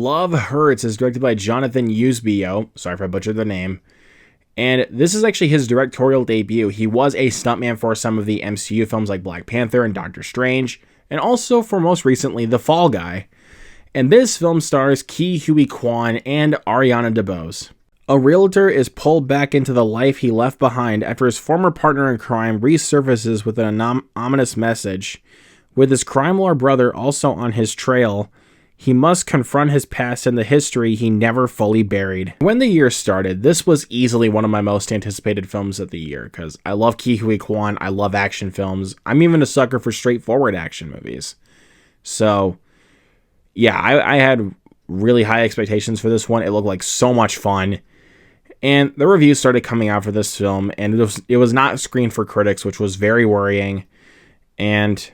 Love Hurts is directed by Jonathan Eusebio. Sorry if I butchered the name. And this is actually his directorial debut. He was a stuntman for some of the MCU films like Black Panther and Doctor Strange, and also for most recently, The Fall Guy. And this film stars Ke Huy Quan and Ariana Debose. A realtor is pulled back into the life he left behind after his former partner in crime resurfaces with an ominous message. With his crime lord brother also on his trail, he must confront his past and the history he never fully buried. When the year started, this was easily one of my most anticipated films of the year, because I love Ke Huy Quan, I love action films, I'm even a sucker for straightforward action movies. So, yeah, I had really high expectations for this one. It looked like so much fun. And the reviews started coming out for this film, and it was not screened for critics, which was very worrying. And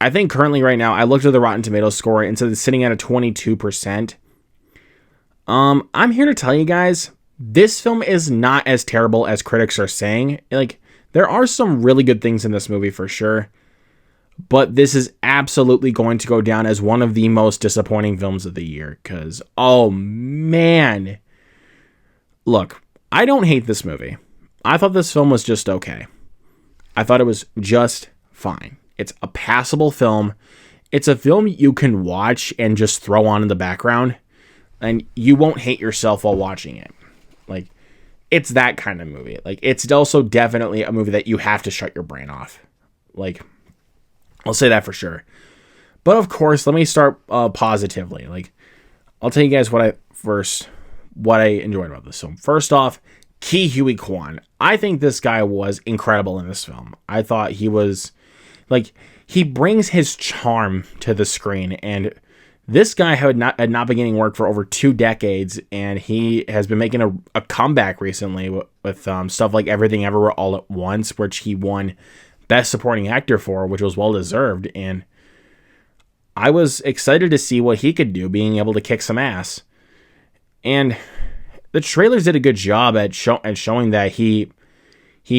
I think currently right now, I looked at the Rotten Tomatoes score and it's sitting at a 22%. I'm here to tell you guys, this film is not as terrible as critics are saying. Like, there are some really good things in this movie for sure, but this is absolutely going to go down as one of the most disappointing films of the year, because, oh man. Look, I don't hate this movie. I thought this film was just okay. I thought it was just fine. It's a passable film. It's a film you can watch and just throw on in the background, and you won't hate yourself while watching it. Like, it's that kind of movie. Like, it's also definitely a movie that you have to shut your brain off. Like, I'll say that for sure. But of course, let me start positively. Like, I'll tell you guys what I enjoyed about this film. First off, Ke Huy Quan. I think this guy was incredible in this film. I thought he was, like, he brings his charm to the screen, and this guy had not been getting work for over 2 decades, and he has been making a comeback recently with stuff like Everything Everywhere All at Once, which he won Best Supporting Actor for, which was well deserved. And I was excited to see what he could do, being able to kick some ass. And the trailers did a good job at showing that he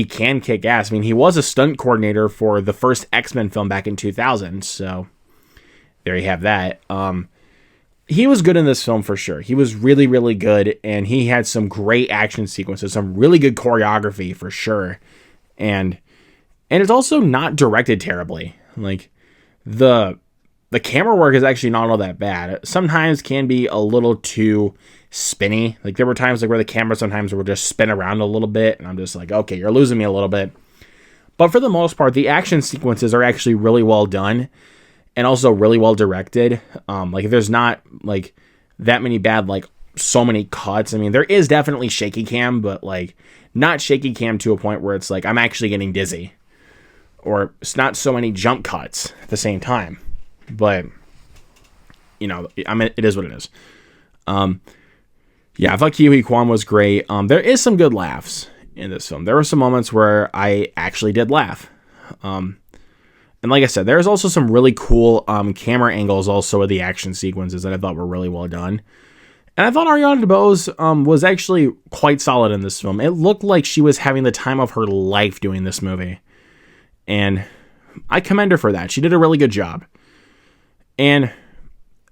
can kick ass. I mean, he was a stunt coordinator for the first X-Men film back in 2000, so there you have that. He was good in this film for sure. He was really, really good, and he had some great action sequences, some really good choreography for sure. And it's also not directed terribly. Like, the camera work is actually not all that bad. It sometimes can be a little too spinny. Like, there were times like where the camera sometimes would just spin around a little bit, and I'm just like, okay, you're losing me a little bit. But for the most part, the action sequences are actually really well done and also really well directed. Like, there's not like that many bad, like, so many cuts. I mean, there is definitely shaky cam, but like not shaky cam to a point where it's like I'm actually getting dizzy, or it's not so many jump cuts at the same time. But, you know, I mean, it is what it is. Yeah, I thought Ke Huy Quan was great. There is some good laughs in this film. There were some moments where I actually did laugh. And like I said, there's also some really cool camera angles also of the action sequences that I thought were really well done. And I thought Ariana Debose was actually quite solid in this film. It looked like she was having the time of her life doing this movie. And I commend her for that. She did a really good job. And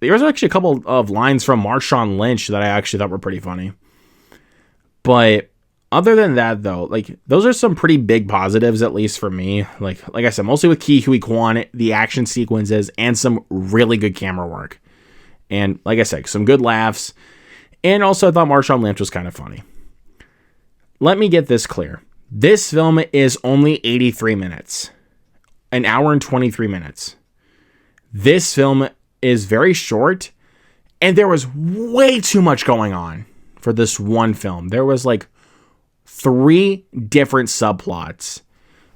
there was actually a couple of lines from Marshawn Lynch that I actually thought were pretty funny. But other than that, though, like, those are some pretty big positives, at least for me. Like I said, mostly with Ke Huy Quan, the action sequences, and some really good camera work. And like I said, some good laughs. And also, I thought Marshawn Lynch was kind of funny. Let me get this clear. This film is only 83 minutes. An hour and 23 minutes. This film is very short, and there was way too much going on for this one film. There was like 3 different subplots,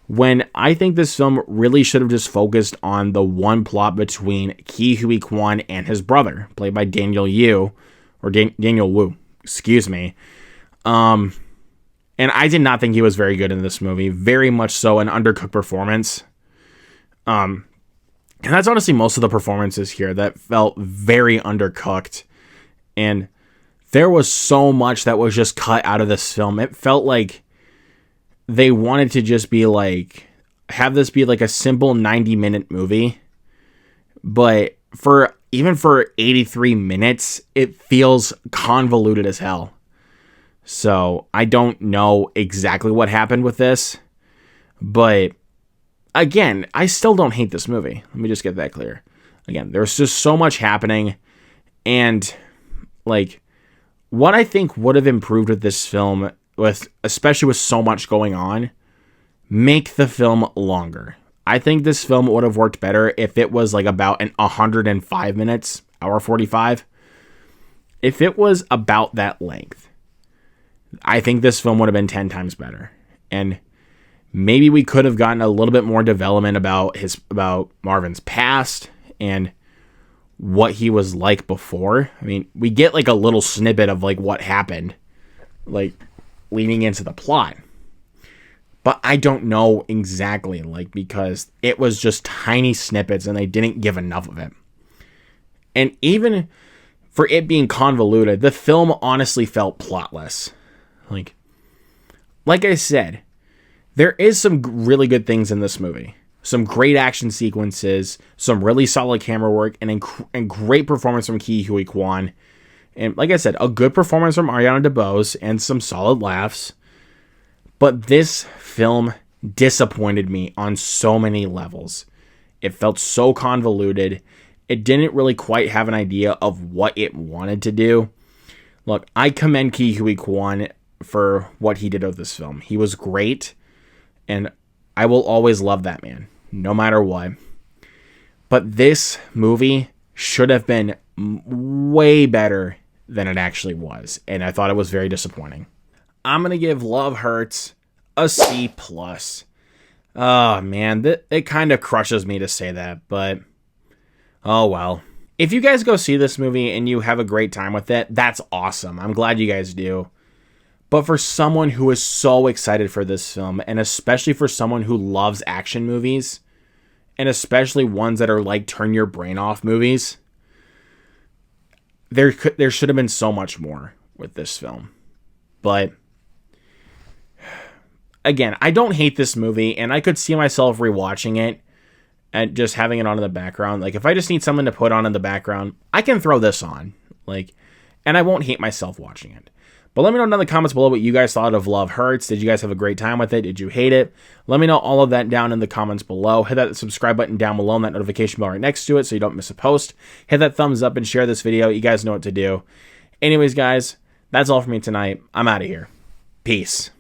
when I think this film really should have just focused on the one plot between Ke Huy Quan and his brother, played by Daniel Wu, excuse me. And I did not think he was very good in this movie. Very much so an undercooked performance. And that's honestly most of the performances here that felt very undercooked. And there was so much that was just cut out of this film. It felt like they wanted to just be like, have this be like a simple 90-minute movie. But for even for 83 minutes, it feels convoluted as hell. So I don't know exactly what happened with this, but again, I still don't hate this movie. Let me just get that clear. Again, there's just so much happening, and like what I think would have improved with this film, especially with so much going on, make the film longer. I think this film would have worked better if it was like about 105 minutes, hour 45. If it was about that length, I think this film would have been 10 times better. And maybe we could have gotten a little bit more development about Marvin's past and what he was like before. I mean, we get like a little snippet of like what happened, like leading into the plot. But I don't know exactly, like, because it was just tiny snippets and they didn't give enough of it. And even for it being convoluted, the film honestly felt plotless. Like I said, there is some really good things in this movie. Some great action sequences, some really solid camera work, and great performance from Quan. And like I said, a good performance from Ariana Debose and some solid laughs. But this film disappointed me on so many levels. It felt so convoluted. It didn't really quite have an idea of what it wanted to do. Look, I commend Quan for what he did with this film. He was great, and I will always love that man, no matter what. But this movie should have been way better than it actually was, and I thought it was very disappointing. I'm going to give Love Hurts a C+. Oh, man, it kind of crushes me to say that, but oh well. If you guys go see this movie and you have a great time with it, that's awesome. I'm glad you guys do. But for someone who is so excited for this film, and especially for someone who loves action movies, and especially ones that are like turn your brain off movies, there should have been so much more with this film. But again, I don't hate this movie, and I could see myself rewatching it and just having it on in the background. Like, if I just need something to put on in the background, I can throw this on. Like, and I won't hate myself watching it. But let me know down in the comments below what you guys thought of Love Hurts. Did you guys have a great time with it? Did you hate it? Let me know all of that down in the comments below. Hit that subscribe button down below and that notification bell right next to it so you don't miss a post. Hit that thumbs up and share this video. You guys know what to do. Anyways, guys, that's all for me tonight. I'm out of here. Peace.